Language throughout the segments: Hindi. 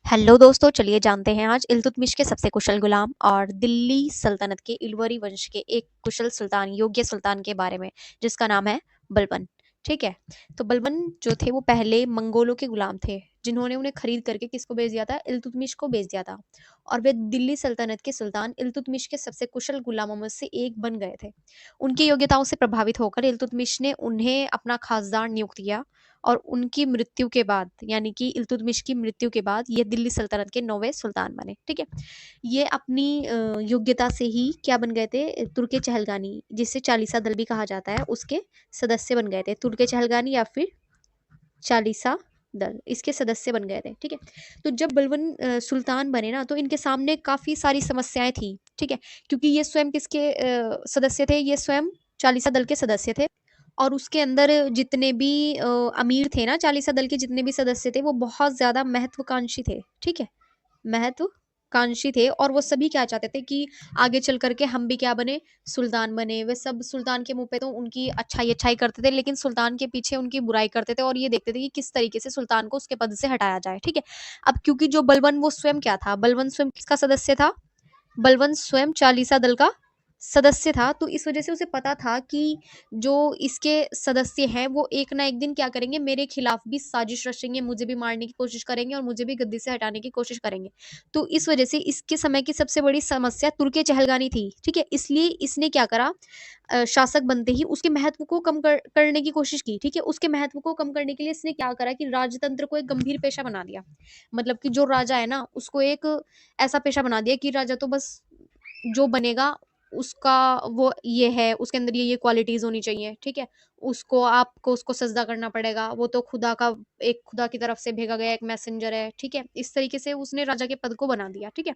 हेलो दोस्तों, चलिए जानते हैं आज इल्तुतमिश के सबसे कुशल गुलाम और दिल्ली सल्तनत के इलवरी वंश के एक कुशल सुल्तान, योग्य सुल्तान के बारे में, जिसका नाम है बलबन। ठीक है। तो बलबन जो थे वो पहले मंगोलों के गुलाम थे, जिन्होंने उन्हें खरीद करके किसको बेच दिया था? इल्तुतमिश को बेच दिया था। और वे दिल्ली सल्तनत के सुल्तान इल्तुतमिश के सबसे कुशल गुलामों में से एक बन गए थे। उनकी योग्यताओं से प्रभावित होकर इल्तुतमिश ने उन्हें अपना खासदार नियुक्त किया। और उनकी मृत्यु के बाद, यानी कि इल्तुतमिश की मृत्यु के बाद, ये दिल्ली सल्तनत के 9वें सुल्तान बने। ठीक है। ये अपनी योग्यता से ही क्या बन गए थे? तुर्के चहलगानी, जिसे चालीसा दल भी कहा जाता है, उसके सदस्य बन गए थे। तुर्के चहलगानी या फिर चालीसा दल, इसके सदस्य बन गए थे। ठीक है। तो जब बलबन सुल्तान बने ना, तो इनके सामने काफी सारी समस्याएं थी। ठीक है। क्योंकि ये स्वयं किसके सदस्य थे? ये स्वयं चालीसा दल के सदस्य थे। और उसके अंदर जितने भी अमीर थे ना, चालीसा दल के जितने भी सदस्य थे, वो बहुत ज्यादा महत्वाकांक्षी थे। ठीक है। महत्वाकांक्षी थे, और वो सभी क्या चाहते थे कि आगे चल करके हम भी क्या बने? सुल्तान बने। वे सब सुल्तान के मुंह पे तो उनकी अच्छाई अच्छाई करते थे, लेकिन सुल्तान के पीछे उनकी बुराई करते थे, और ये देखते थे कि किस तरीके से सुल्तान को उसके पद से हटाया जाए। ठीक है। अब क्योंकि जो बलबन, वो स्वयं क्या था? बलबन स्वयं किसका सदस्य था? बलवंत स्वयं चालीसा दल का सदस्य था। तो इस वजह से उसे पता था कि जो इसके सदस्य हैं, वो एक ना एक दिन क्या करेंगे? मेरे खिलाफ भी साजिश रचेंगे, मुझे भी मारने की कोशिश करेंगे, और मुझे भी गद्दी से हटाने की कोशिश करेंगे। तो इस वजह से इसके समय की सबसे बड़ी समस्या तुर्के चहलगानी थी। ठीक है। इसलिए इसने क्या करा? शासक बनते ही उसके महत्व को कम करने की कोशिश की। ठीक है। उसके महत्व को कम करने के लिए इसने क्या करा कि राजतंत्र को एक गंभीर पेशा बना दिया। मतलब कि जो राजा है ना, उसको एक ऐसा पेशा बना दिया कि राजा तो बस जो बनेगा उसका वो ये है, उसके अंदर ये क्वालिटीज होनी चाहिए। ठीक है। उसको, आपको उसको सजदा करना पड़ेगा, वो तो खुदा का, एक खुदा की तरफ से भेजा गया एक मैसेंजर है। ठीक है। इस तरीके से उसने राजा के पद को बना दिया। ठीक है।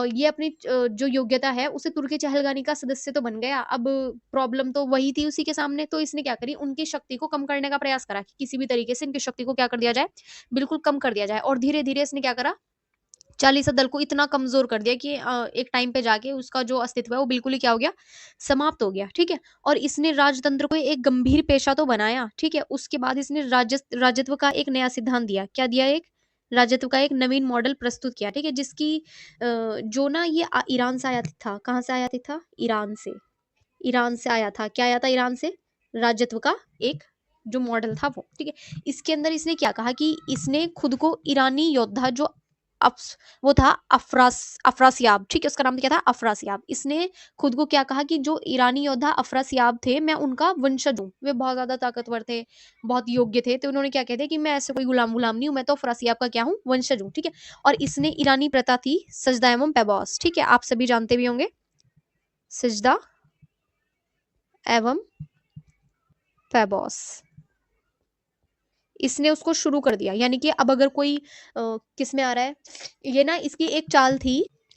ये अपनी जो योग्यता है, उसे तुर्की चहलगानी का सदस्य तो बन गया। अब प्रॉब्लम तो वही थी उसी के सामने। तो इसने क्या करी? उनकी शक्ति को कम करने का प्रयास करा कि किसी भी तरीके से इनकी शक्ति को क्या कर दिया जाए? बिल्कुल कम कर दिया जाए। और धीरे धीरे इसने क्या करा? चालीसा दल को इतना कमजोर कर दिया कि एक टाइम पे जाके उसका जो अस्तित्व है वो बिल्कुल ही क्या हो गया? समाप्त हो गया। ठीक है। और इसने राजतंत्र को एक गंभीर पेशा तो बनाया। ठीक है। उसके बाद इसने राजत्व का एक नया सिद्धांत दिया। क्या दिया? एक राजत्व का एक नवीन मॉडल प्रस्तुत किया। ठीक है। जिसकी जो ना, ये ईरान से आया था। कहाँ से आया था? ईरान से। ईरान से आया था। क्या आया था ईरान से? राजत्व का एक जो मॉडल था वो। ठीक है। इसके अंदर इसने क्या कहा कि इसने खुद को ईरानी योद्धा जो वो था अफरासियाब। ठीक है। उसका नाम क्या था? अफरासियाब। इसने खुद को क्या कहा कि जो ईरानी योद्धा अफरासियाब थे, मैं उनका वंशज हूँ। वे बहुत ज्यादा ताकतवर थे, बहुत योग्य थे। तो उन्होंने क्या कहते हैं कि मैं ऐसे कोई गुलाम गुलाम नहीं हूँ, मैं तो अफरासियाब का क्या हूँ? वंशज हूँ। ठीक है। और इसने ईरानी प्रथा थी सजदा एवं पैबॉस। ठीक है। आप सभी जानते भी होंगे सजदा एवं पैबॉस। इसने उसको शुरू कर दिया। यानी कि अब अगर कोई किस में आ रहा है, ये ना इसकी एक चाल थी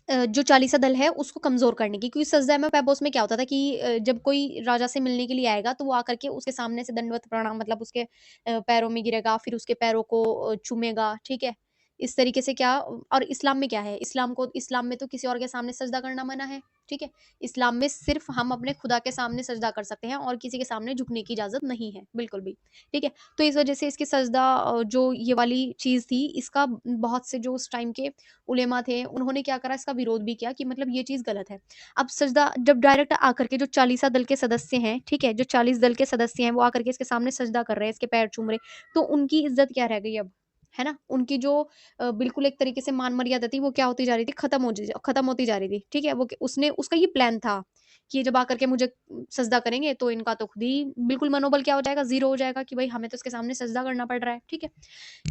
जो चालीसा दल है उसको कमजोर करने की। क्योंकि सजदा में पैबोस में क्या होता था कि जब कोई राजा से मिलने के लिए आएगा, तो वो आकर के उसके सामने से दंडवत प्रणाम, मतलब उसके पैरों में गिरेगा, फिर उसके पैरों को चूमेगा। ठीक है। इस तरीके से क्या, और इस्लाम में क्या है? इस्लाम में तो किसी और के सामने सजदा करना मना है। ठीक है। इस्लाम में सिर्फ हम अपने खुदा के सामने सजदा कर सकते हैं, और किसी के सामने झुकने की इजाजत नहीं है, बिल्कुल भी। ठीक है। तो इस वजह से इसकी सजदा जो ये वाली चीज थी, इसका बहुत से जो उस टाइम के उलेमा थे, उन्होंने क्या करा? इसका विरोध भी किया कि मतलब ये चीज गलत है। अब सजदा जब डायरेक्ट आकर के जो चालीसा दल के सदस्य हैं, ठीक है, जो 40 दल के सदस्य हैं, वो आकर के इसके सामने सजदा कर रहे हैं, इसके पैर चूम रहे, तो उनकी इज्जत क्या रह गई अब? है ना? उनकी जो बिल्कुल एक तरीके से मान मर्यादा थी, वो क्या होती जा रही थी? खत्म होती जा रही थी। ठीक है। वो उसने, उसका ये प्लान था कि ये जब आकर के मुझे सजदा करेंगे, तो इनका तो खुद ही बिल्कुल मनोबल क्या हो जाएगा? जीरो हो जाएगा कि भाई हमें तो इसके सामने सजदा करना पड़ रहा है। ठीक है।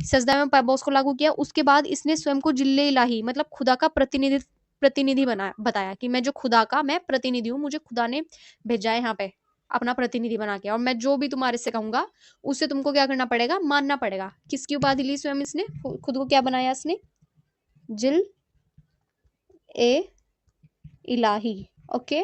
सजदा में पैबोस को लागू किया। उसके बाद इसने स्वयं को जिल्ले इलाही, मतलब खुदा का प्रतिनिधि बना बताया कि मैं जो खुदा का मैं प्रतिनिधि हूँ, मुझे खुदा ने भेजा है यहाँ पे अपना प्रतिनिधि बना के, और मैं जो भी तुम्हारे से कहूंगा उससे तुमको क्या करना पड़ेगा? मानना पड़ेगा। किसकी उपाधि ली स्वयं इसने? खुद को क्या बनाया इसने? जिल ए इलाही। ओके।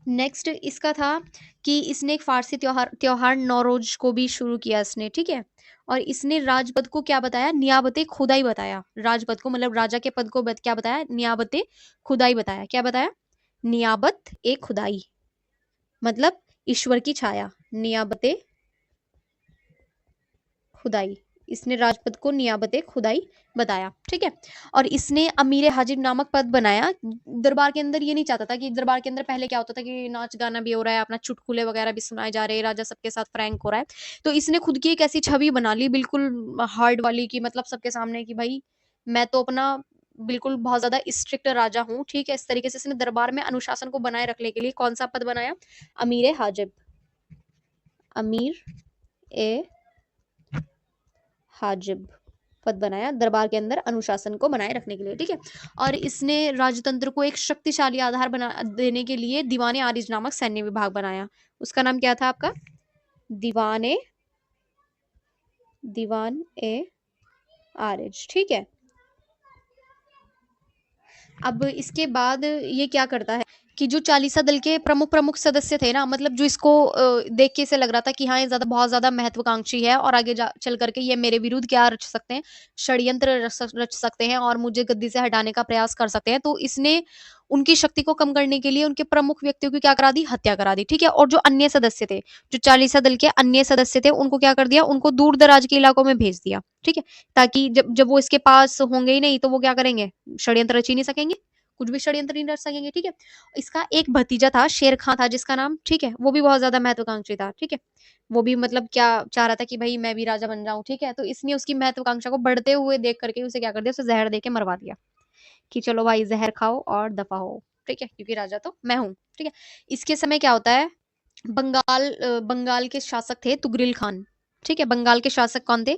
नेक्स्ट इसका था कि इसने एक फारसी त्योहार त्योहार नौरोज को भी शुरू किया इसने। ठीक है। और इसने राजपद को क्या बताया? नियाबते खुदाई बताया। राजपद को, मतलब राजा के पद को क्या बताया? नियाबते खुदाई बताया। क्या बताया? नियाबत ए खुदाई, मतलब ईश्वर की छाया। नियाबते खुदाई, इसने राजपद को नियाबत खुदाई बताया, ठीक है। और इसने अमीर हाजिब नामक पद बनाया। दरबार के अंदर ये नहीं चाहता था कि दरबार के अंदर पहले क्या होता था कि नाच गाना भी हो रहा है, अपना चुटकुले वगैरह भी सुनाए जा रहे हैं, राजा सबके साथ फ्रैंक हो रहा है। तो इसने खुद की एक ऐसी छवि बना ली बिल्कुल हार्ड वाली कि मतलब सबके सामने कि भाई मैं तो अपना बिल्कुल बहुत ज्यादा स्ट्रिक्ट राजा हूँ, ठीक है। इस तरीके से इसने दरबार में अनुशासन को बनाए रखने के लिए कौन सा पद बनाया? अमीर हाजिब, अमीर ए हाजिब पद बनाया दरबार के अंदर अनुशासन को बनाए रखने के लिए, ठीक है। और इसने राजतंत्र को एक शक्तिशाली आधार बना देने के लिए दीवाने आरिज नामक सैन्य विभाग बनाया। उसका नाम क्या था आपका? दीवाने दीवान ए आरिज, ठीक है। अब इसके बाद ये क्या करता है कि जो चालीसा दल के प्रमुख प्रमुख सदस्य थे ना, मतलब जो इसको देख के ऐसे लग रहा था कि हाँ ये ज्यादा बहुत ज्यादा महत्वाकांक्षी है और आगे चल करके ये मेरे विरुद्ध क्या रच सकते हैं, षड्यंत्र रच सकते हैं और मुझे गद्दी से हटाने का प्रयास कर सकते हैं। तो इसने उनकी शक्ति को कम करने के लिए उनके प्रमुख व्यक्तियों की क्या करा दी? हत्या करा दी, ठीक है। और जो अन्य सदस्य थे, जो चालीसा दल के अन्य सदस्य थे, उनको क्या कर दिया? उनको दूर दराज के इलाकों में भेज दिया, ठीक है। ताकि जब जब वो इसके पास होंगे ही नहीं तो वो क्या करेंगे? षड्यंत्र रच ही नहीं सकेंगे, कुछ भी षड्यंत्र नहीं रच सकेंगे, ठीक है। इसका एक भतीजा था, शेर खां था जिसका नाम, ठीक है। वो भी बहुत ज्यादा महत्वाकांक्षी था, ठीक है। वो भी मतलब क्या चाह रहा था कि भाई मैं भी राजा बन जाऊं, ठीक है। तो इसने उसकी महत्वाकांक्षा को बढ़ते हुए देख करके उसे क्या कर दिया? उसे जहर दे के मरवा दिया कि चलो भाई जहर खाओ और दफा हो, ठीक है, क्योंकि राजा तो मैं हूँ, ठीक है। इसके समय क्या होता है? बंगाल के शासक थे तुगरिल खान, ठीक है। बंगाल के शासक कौन थे?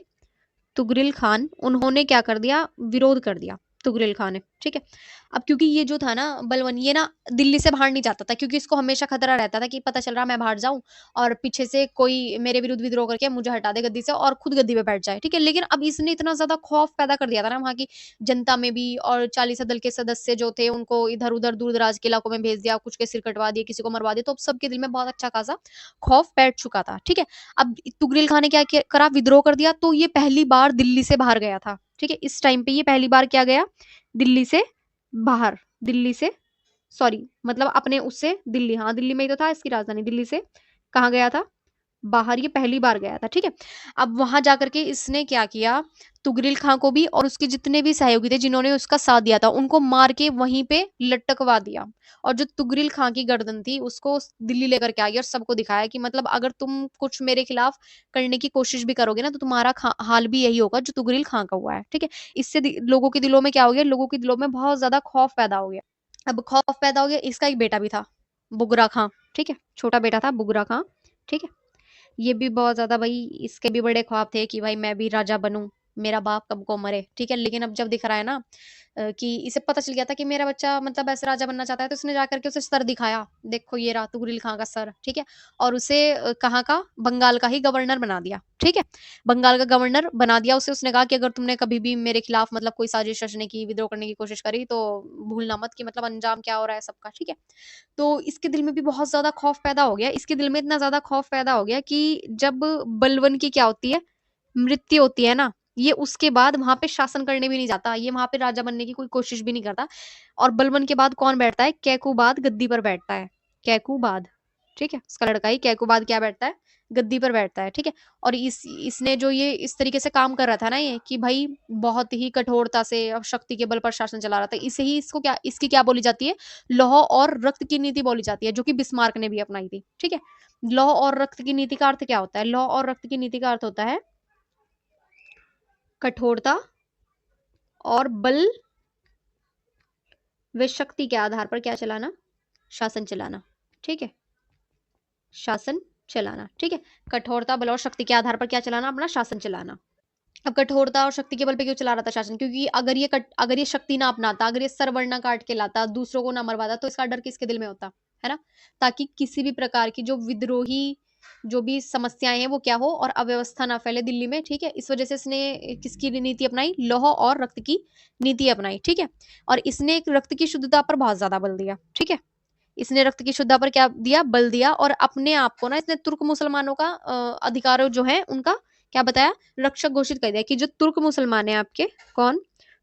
तुगरिल खान। उन्होंने क्या कर दिया? विरोध कर दिया तुगरिल खान ने, ठीक है। अब क्योंकि ये जो था ना बलवन, ये ना दिल्ली से बाहर नहीं जाता था क्योंकि इसको हमेशा खतरा रहता था कि पता चल रहा मैं बाहर जाऊं और पीछे से कोई मेरे विरुद्ध विद्रोह करके मुझे हटा दे गद्दी से और खुद गद्दी पे बैठ जाए, ठीक है। लेकिन अब इसने इतना ज्यादा खौफ पैदा कर दिया था ना वहां की जनता में भी, और चालीसा दल के सदस्य जो थे उनको इधर उधर दूर दराज के इलाकों में भेज दिया, कुछ के सिर कटवा दिए, किसी को मरवा दिया। तो अब सबके दिल में बहुत अच्छा खासा खौफ बैठ चुका था, ठीक है। अब तुगरिल खान ने करा? विद्रोह कर दिया। तो ये पहली बार दिल्ली से बाहर गया था, ठीक है। इस टाइम पे ये पहली बार क्या गया? दिल्ली से बाहर, दिल्ली से सॉरी मतलब अपने उससे दिल्ली, हाँ दिल्ली में ही तो था इसकी राजधानी, दिल्ली से कहाँ गया था? बाहर ये पहली बार गया था, ठीक है। अब वहां जाकर के इसने क्या किया? तुगरिल खां को भी और उसके जितने भी सहयोगी थे जिन्होंने उसका साथ दिया था उनको मार के वहीं पे लटकवा दिया। और जो तुगरिल खां की गर्दन थी उसको दिल्ली लेकर के आ गया और सबको दिखाया कि मतलब अगर तुम कुछ मेरे खिलाफ करने की कोशिश भी करोगे ना तो तुम्हारा हाल भी यही होगा जो तुगरिल खां का हुआ है, ठीक है। इससे लोगों के दिलों में क्या हो गया? लोगों के दिलों में बहुत ज्यादा खौफ पैदा हो गया। अब खौफ पैदा हो गया। इसका एक बेटा भी था, बुगरा खां, ठीक है। छोटा बेटा था बुगरा खां, ठीक है। ये भी बहुत ज़्यादा भाई, इसके भी बड़े ख्वाब थे कि भाई मैं भी राजा बनूँ, मेरा बाप कब को मरे, ठीक है। लेकिन अब जब दिख रहा है ना कि इसे पता चल गया था कि मेरा बच्चा मतलब ऐसे राजा बनना चाहता है, तो उसने जाकर के उसे सर दिखाया, देखो ये रहा तुगरिल खां का सर, ठीक है। और उसे कहाँ का? बंगाल का ही गवर्नर बना दिया, ठीक है। बंगाल का गवर्नर बना दिया उसे। उसने कहा कि अगर तुमने कभी भी मेरे खिलाफ मतलब कोई साजिश रचने की, विद्रोह करने की कोशिश करी तो भूलना मत कि मतलब अंजाम क्या हो रहा है सबका, ठीक है। तो इसके दिल में भी बहुत ज़्यादा खौफ पैदा हो गया। इसके दिल में इतना ज़्यादा खौफ पैदा हो गया कि जब बलवन की क्या होती है? मृत्यु होती है ना, ये उसके बाद वहाँ पे शासन करने भी नहीं जाता। ये वहाँ पे राजा बनने की कोई कोशिश भी नहीं करता। और बलवन के बाद कौन बैठता है? कैकुबाद गद्दी पर बैठता है। कैकुबाद, ठीक है? उसका लड़का ही कैकुबाद क्या बैठता है? गद्दी पर बैठता है, ठीक है? और इसने जो ये इस तरीके से काम कर रहा था ना ये कि भाई बहुत ही कठोरता से और शक्ति के बल पर शासन चला रहा था। इसे ही इसको क्या इसकी क्या बोली जाती है? लौह और रक्त की नीति बोली जाती है, जो कि बिस्मार्क ने भी अपनाई थी, ठीक है। लौह और रक्त की नीति का अर्थ क्या होता है? लौह और रक्त की नीति का अर्थ होता है कठोरता और बल व शक्ति के आधार पर क्या चलाना? शासन चलाना, ठीक है। शासन चलाना, ठीक है। कठोरता, बल और शक्ति के आधार पर क्या चलाना? अपना शासन चलाना। अब कठोरता और शक्ति के बल पे क्यों चला रहा था शासन? क्योंकि अगर ये शक्ति ना अपनाता, अगर ये सरवर्ण ना काट के लाता, दूसरों को ना मरवाता, तो इसका डर किसके दिल में होता? है ना? ताकि किसी भी प्रकार की जो विद्रोही जो भी समस्याएं हैं वो क्या हो और अव्यवस्था ना फैले दिल्ली में, ठीक है। इस वजह से इसने किसकी नीति अपनाई? लौह और रक्त की नीति अपनाई, ठीक है। और इसने एक रक्त की शुद्धता पर बहुत ज्यादा बल दिया, ठीक है। इसने रक्त की शुद्धता पर क्या दिया? बल दिया। और अपने आप को ना इसने तुर्क मुसलमानों का अधिकारों जो है उनका क्या बताया? रक्षक घोषित कर दिया कि जो तुर्क मुसलमान है आपके, कौन?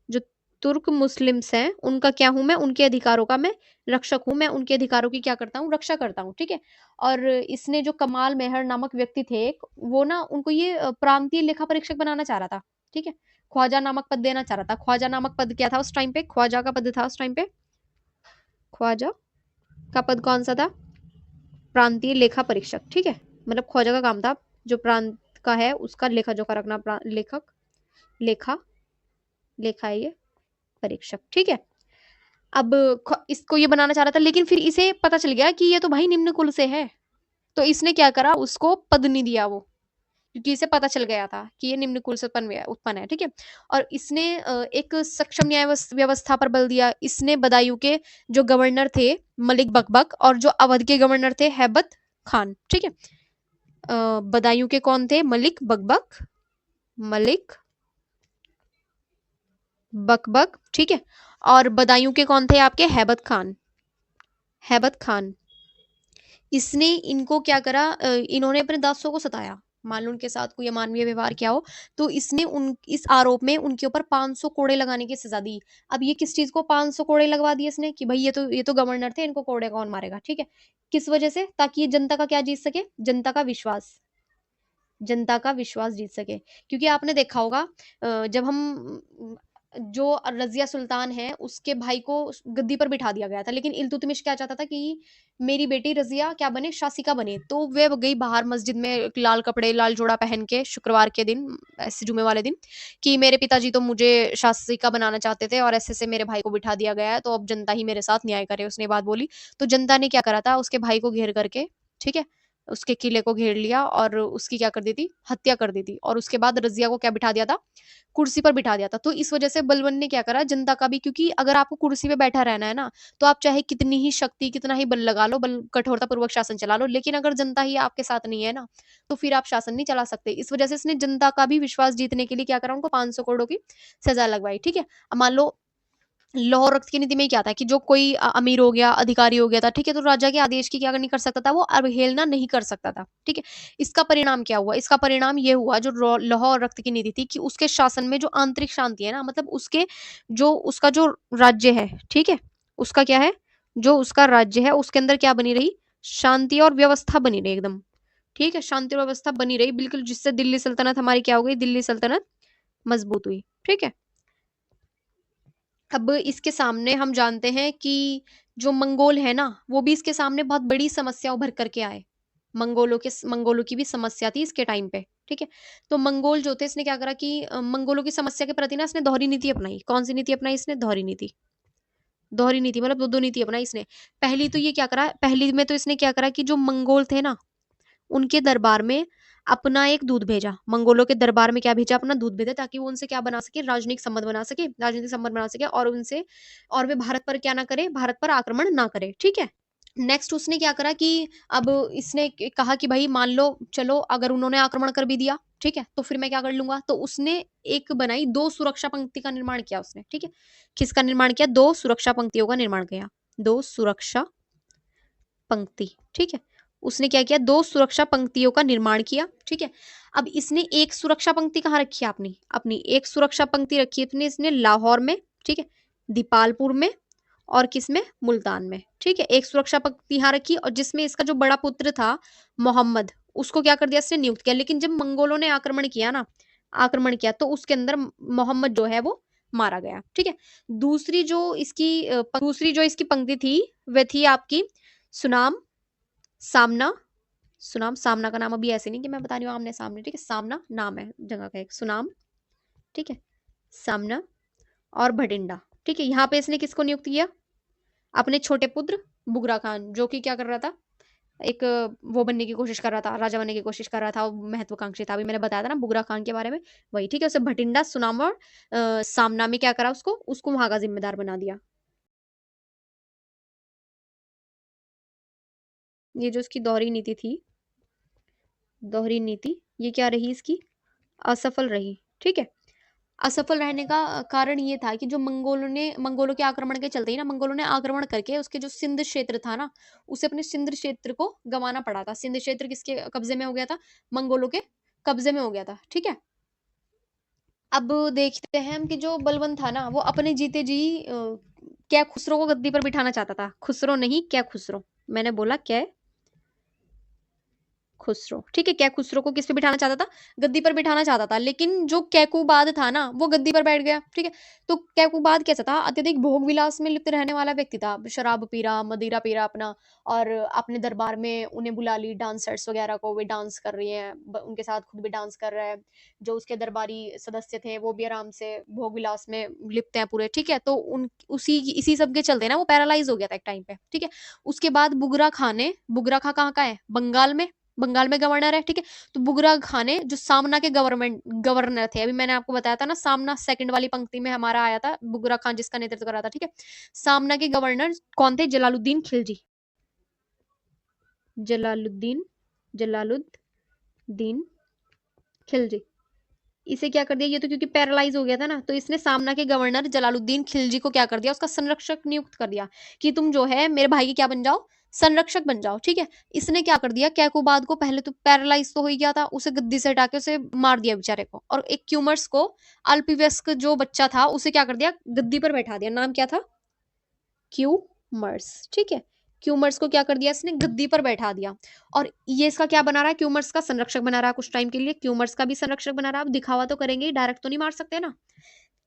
जो तुर्क मुस्लिम्स हैं, उनका क्या हूँ मैं? उनके अधिकारों का मैं रक्षक हूँ, मैं उनके अधिकारों की क्या करता हूँ? रक्षा करता हूँ, ठीक है? और इसने जो कमाल मेहर नामक व्यक्ति थे एक, वो ना उनको ये प्रांतीय लेखा परीक्षक बनाना चाह रहा था, ठीक है? ख्वाजा नामक पद देना चाह रहा था। ख्वाजा नामक पद क्या था उस टाइम पे? ख्वाजा का पद था उस टाइम पे, ख्वाजा का पद कौन सा था? प्रांतीय लेखा परीक्षक, ठीक है? मतलब ख्वाजा का काम था जो प्रांत का है उसका लेखा जोखा रखना, लेखक, लेखा, लेखा है ये, परीक्षक, ठीक है? अब इसको ये बनाना चाह रहा था, लेकिन फिर इसे पता चल गया कि ये तो भाई निम्न कुल से है, तो इसने क्या करा, उसको पद नहीं दिया वो, क्योंकि इसे पता चल गया था कि ये निम्न कुल से उत्पन्न है, ठीक है? और इसने एक सक्षम न्याय व्यवस्था पर बल दिया। इसने बदायूं के जो गवर्नर थे मलिक बकबक, और जो अवध के गवर्नर थे हैबत खान, ठीक है? बदायूं के कौन थे? मलिक बकबक, मलिक बकबक, ठीक है? और बदायूं के कौन थे आपके? हैबत खान, हैबत खान। इसने इनको क्या करा, इन्होंने अपने दासों को सताया, मान लो उनके साथ कोई अमानवीय व्यवहार किया हो, तो इसने उन इस आरोप में उनके ऊपर 500 कोड़े लगाने की सजा दी। अब ये किस चीज को 500 कोड़े लगवा दिए इसने, कि भाई ये तो गवर्नर थे, इनको कोड़े कौन मारेगा, ठीक है? किस वजह से? ताकि ये जनता का क्या जीत सके? जनता का विश्वास, जनता का विश्वास जीत सके। क्योंकि आपने देखा होगा जब हम जो रजिया सुल्तान है उसके भाई को गद्दी पर बिठा दिया गया था, लेकिन इल्तुतमिश क्या चाहता था कि मेरी बेटी रजिया क्या बने? शासिका बने। तो वे गई बाहर मस्जिद में एक लाल कपड़े, लाल जोड़ा पहन के, शुक्रवार के दिन, ऐसे जुमे वाले दिन, कि मेरे पिताजी तो मुझे शासिका बनाना चाहते थे और ऐसे से मेरे भाई को बिठा दिया गया है, तो अब जनता ही मेरे साथ न्याय करे, उसने बात बोली। तो जनता ने क्या करा था, उसके भाई को घेर करके, ठीक है, उसके किले को घेर लिया और उसकी क्या कर दी थी? हत्या कर दी थी। और उसके बाद रजिया को क्या बिठा दिया था? कुर्सी पर बिठा दिया था। तो इस वजह से बलबन ने क्या करा, जनता का भी, क्योंकि अगर आपको कुर्सी पे बैठा रहना है ना, तो आप चाहे कितनी ही शक्ति, कितना ही बल लगा लो, बल कठोरता पूर्वक शासन चला लो, लेकिन अगर जनता ही आपके साथ नहीं है ना, तो फिर आप शासन नहीं चला सकते। इस वजह से इसने जनता का भी विश्वास जीतने के लिए क्या करा, उनको 500 करोड़ की सजा लगवाई, ठीक है? अब मान लो लाहौर रक्त की नीति में क्या था कि जो कोई अमीर हो गया, अधिकारी हो गया था, ठीक है, तो राजा के आदेश की क्या नहीं कर सकता था, वो अवहेलना नहीं कर सकता था, ठीक है? इसका परिणाम क्या हुआ? इसका परिणाम ये हुआ, जो लाहौर रक्त की नीति थी, कि उसके शासन में जो आंतरिक शांति है ना, मतलब उसके जो उसका जो राज्य है, ठीक है, उसका क्या है, जो उसका राज्य है उसके अंदर क्या बनी रही? शांति और व्यवस्था बनी रही एकदम, ठीक है? शांति और व्यवस्था बनी रही बिल्कुल, जिससे दिल्ली सल्तनत हमारी क्या हो गई? दिल्ली सल्तनत मजबूत हुई, ठीक है? अब इसके सामने हम जानते हैं कि जो मंगोल है ना, वो भी इसके सामने बहुत बड़ी समस्या उभर करके आए। मंगोलों की भी समस्या थी इसके टाइम पे, ठीक है? तो मंगोल जो थे, इसने क्या करा कि मंगोलों की समस्या के प्रति ना इसने दोहरी नीति अपनाई। कौन सी नीति अपनाई इसने? दोहरी नीति। दोहरी नीति मतलब दो नीति अपनाई इसने। पहली तो ये क्या करा, पहली में तो इसने क्या करा कि जो मंगोल थे ना, उनके दरबार में अपना एक दूत भेजा। मंगोलों के दरबार में क्या भेजा? अपना दूत भेजा, ताकि वो उनसे क्या बना सके? राजनीतिक संबंध बना सके, राजनीतिक संबंध बना सके, और उनसे, और वे भारत पर क्या ना करे? भारत पर आक्रमण ना करे, ठीक है? नेक्स्ट उसने क्या करा कि अब इसने कहा कि भाई मान लो, चलो अगर उन्होंने आक्रमण कर भी दिया, ठीक है, तो फिर मैं क्या कर लूंगा? तो उसने एक बनाई, दो सुरक्षा पंक्ति का निर्माण किया उसने, ठीक है? किसका निर्माण किया? दो सुरक्षा पंक्तियों का निर्माण किया। दो सुरक्षा पंक्ति, ठीक है? उसने क्या किया? दो सुरक्षा पंक्तियों का निर्माण किया, ठीक है? अब इसने एक सुरक्षा पंक्ति कहाँ रखी है? अपनी अपनी एक सुरक्षा पंक्ति रखी है इसने इसने लाहौर में, ठीक है, दीपालपुर में, और किस में? मुल्तान में, ठीक है? एक सुरक्षा पंक्ति यहाँ रखी, और जिसमें इसका जो बड़ा पुत्र था मोहम्मद, उसको क्या कर दिया? इसने नियुक्त किया। लेकिन जब मंगोलों ने आक्रमण किया ना, आक्रमण किया, तो उसके अंदर मोहम्मद जो है वो मारा गया, ठीक है? दूसरी जो इसकी पंक्ति थी, वह थी आपकी सुनाम सामना। सुनाम सामना का नाम अभी ऐसे नहीं कि मैं बता रही हूँ आमने सामने, ठीक है? सामना नाम है जगह का एक, सुनाम, ठीक है, सामना, और भटिंडा, ठीक है? यहाँ पे इसने किसको नियुक्त किया? अपने छोटे पुत्र बुगरा खान, जो कि क्या कर रहा था? एक वो बनने की कोशिश कर रहा था, राजा बनने की कोशिश कर रहा था, वो महत्वाकांक्षी था। अभी मैंने बताया था ना बुगरा खान के बारे में, वही, ठीक है? उसे भटिंडा, सुनाम और सामना में क्या करा? उसको उसको वहां का जिम्मेदार बना दिया। ये जो उसकी दोहरी नीति थी, दोहरी नीति, ये क्या रही इसकी? असफल रही, ठीक है? असफल रहने का कारण ये था कि जो मंगोलों के आक्रमण के चलते ही ना, मंगोलों ने आक्रमण करके उसके जो सिंध क्षेत्र था ना, उसे अपने सिंध क्षेत्र को गंवाना पड़ा था। सिंध क्षेत्र किसके कब्जे में हो गया था? मंगोलों के कब्जे में हो गया था, ठीक है? अब देखते हैं हम कि जो बलबन था ना, वो अपने जीते जी क्या खुसरो को गद्दी पर बिठाना चाहता था। खुसरो नहीं, क्या खुसरो। मैंने बोला क्या खुसरो, ठीक है। खुसरो को किस पे बिठाना चाहता था? गद्दी पर बिठाना चाहता था, लेकिन जो कैकुबाद था ना, वो गद्दी पर बैठ गया, ठीक है। तो कैकुबाद कैसा था? अत्यधिक भोग विलास में लिप्त रहने वाला व्यक्ति था। शराब पी रहा, मदिरा पी रहा अपना, और अपने दरबार में उन्हें बुला ली डांसर्स वगैरह को, वे डांस कर रही हैं, उनके साथ खुद भी डांस कर रहा है। जो उसके दरबारी सदस्य थे वो भी आराम से भोग विलास में लिप्त हैं पूरे, ठीक है। तो उन उसी इसी सब के चलते ना वो पैरालाइज हो गया था एक टाइम पे, ठीक है। उसके बाद बुगरा खा कहाँ का है? बंगाल में गवर्नर है, ठीक है। तो बुगरा खान ने जो सामना के गवर्नर थे, अभी मैंने आपको बताया था ना, सामना सेकंड वाली पंक्ति में हमारा आया था, बुगरा खान जिसका नेतृत्व कर रहा था, ठीक है। सामना के गवर्नर कौन थे? जलालुद्दीन खिलजी। जलालुद्दीन जलालुद्दीन खिलजी। इसे क्या कर दिया? ये तो क्योंकि पैरालाइज हो गया था ना, तो इसने सामना के गवर्नर जलालुद्दीन खिलजी को क्या कर दिया? उसका संरक्षक नियुक्त कर दिया कि तुम जो है मेरे भाई के क्या बन जाओ? संरक्षक बन जाओ, ठीक है। इसने क्या कर दिया? कैकुबाद को, पहले तो पैरालाइज तो हो ही गया था, उसे गद्दी से हटा के उसे मार दिया बेचारे को, और एक क्यूमर्स को, अल्पवयस्क जो बच्चा था, उसे क्या कर दिया? गद्दी पर बैठा दिया। नाम क्या था? क्यूमर्स, ठीक है। क्यूमर्स को क्या कर दिया? इसने गद्दी पर बैठा दिया। और ये इसका क्या बना रहा है? क्यूमर्स का संरक्षक बना रहा है कुछ टाइम के लिए। क्यूमर्स का भी संरक्षक बना रहा है। अब दिखावा तो करेंगे, डायरेक्ट तो नहीं मार सकते ना।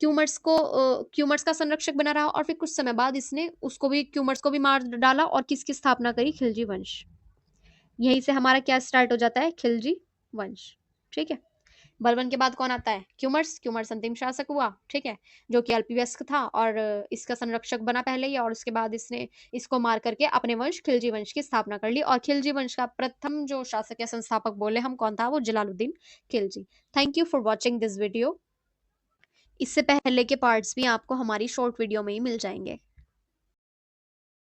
क्यूमर्स का संरक्षक बना रहा, और फिर कुछ समय बाद इसने उसको भी, क्यूमर्स को भी मार डाला, और किसकी स्थापना करी? खिलजी वंश। यहीं से हमारा क्या स्टार्ट हो जाता है? खिलजी वंश, ठीक है। बलबन के बाद कौन आता है? क्यूमर्स। क्यूमर्स अंतिम शासक हुआ, ठीक है, जो कि अल्पवयस्क था, और इसका संरक्षक बना पहले ही, और उसके बाद इसने इसको मार करके अपने वंश खिलजी वंश की स्थापना कर ली। और खिलजी वंश का प्रथम जो शासक या संस्थापक बोले हम, कौन था? वो Jalaluddin Khilji. Thank you for watching this video. इससे पहले के पार्ट्स भी आपको हमारी शॉर्ट वीडियो में ही मिल जाएंगे।